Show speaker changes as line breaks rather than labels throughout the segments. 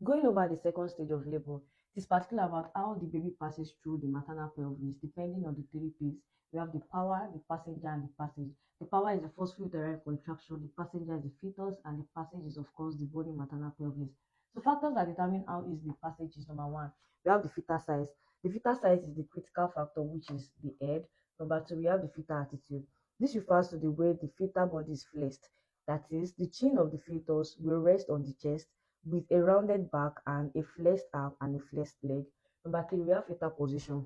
Going over the second stage of labor, it is particular about how the baby passes through the maternal pelvis, depending on the three P's. We have the power, the passenger, and the passage. The power is the forceful uterine contraction, the passenger is the fetus, and the passage is, of course, the bony maternal pelvis. So, factors that determine how easy the passage is: number one, we have the fetal size. The fetal size is the critical factor, which is the head. Number two, we have the fetal attitude. This refers to the way the fetal body is flexed. That is, the chin of the fetus will rest on the chest with a rounded back and a flexed arm and a flexed leg. Number three, we have fetal position.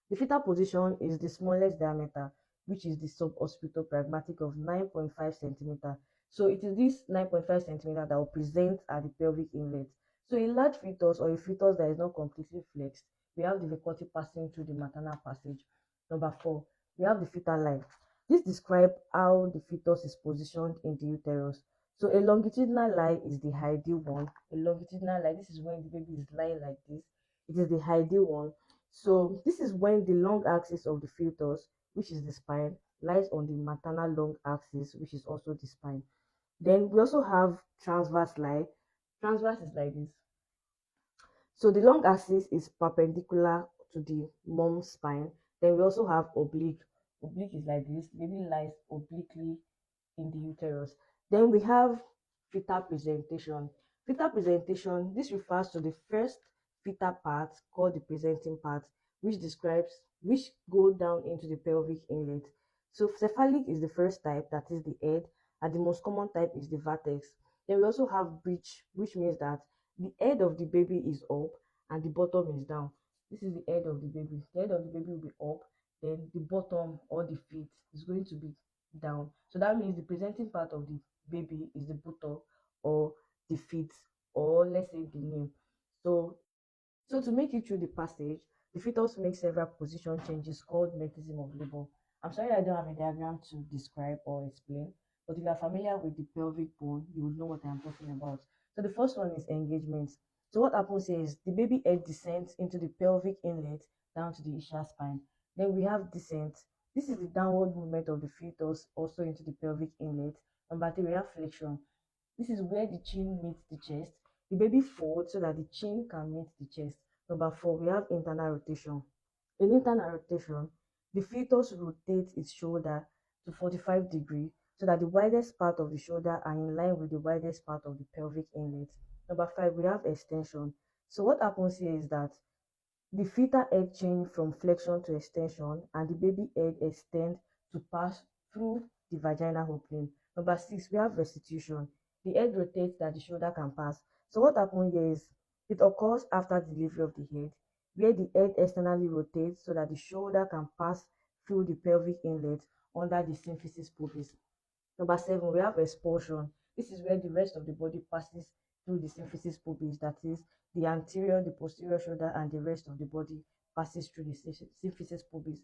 The fetal position is the smallest diameter, which is the suboccipital pragmatic of 9.5 centimeter. So it is this 9.5 centimeter that will present at the pelvic inlet. So a large fetus or a fetus that is not completely flexed, we have difficulty passing through the maternal passage. Number four, we have the fetal line. This describes how the fetus is positioned in the uterus. So a longitudinal line is the ideal one. A longitudinal line, this is when the baby is lying like this. It is the ideal one. So this is when the long axis of the fetus, which is the spine, lies on the maternal long axis, which is also the spine. Then we also have transverse line. Transverse is like this. So the long axis is perpendicular to the mom's spine. Then we also have oblique. Oblique is like this. The baby lies obliquely in the uterus. Then we have fetal presentation. Fetal presentation, this refers to the first fetal part called the presenting part, which go down into the pelvic inlet. So cephalic is the first type, that is the head, and the most common type is the vertex. Then we also have breech, which means that the head of the baby is up and the bottom is down. This is the head of the baby. The head of the baby will be up, then the bottom or the feet is going to be down. So that means the presenting part of the baby is the buttock or the feet, or let's say the knee. So to make it through the passage, the fetus makes several position changes called mechanism of labor. I'm sorry I don't have a diagram to describe or explain, but if you are familiar with the pelvic bone, you will know what I'm talking about. So the first one is engagement. So what happens here is the baby head descends into the pelvic inlet down to the ischial spine. Then we have descent. This is the downward movement of the fetus also into the pelvic inlet. Number three, we have flexion. This is where the chin meets the chest. The baby folds so that the chin can meet the chest. Number four, we have internal rotation. In internal rotation, the fetus rotates its shoulder to 45 degrees so that the widest part of the shoulder are in line with the widest part of the pelvic inlet. Number five, we have extension. So what happens here is that the fetal head change from flexion to extension, and the baby head extend to pass through the vaginal opening. Number six, we have restitution. The head rotates that the shoulder can pass. So what happens here is it occurs after delivery of the head, where the head externally rotates so that the shoulder can pass through the pelvic inlet under the symphysis pubis. Number seven, we have expulsion. This is where the rest of the body passes through the symphysis pubis, that is, the anterior, the posterior shoulder, and the rest of the body passes through the symphysis pubis.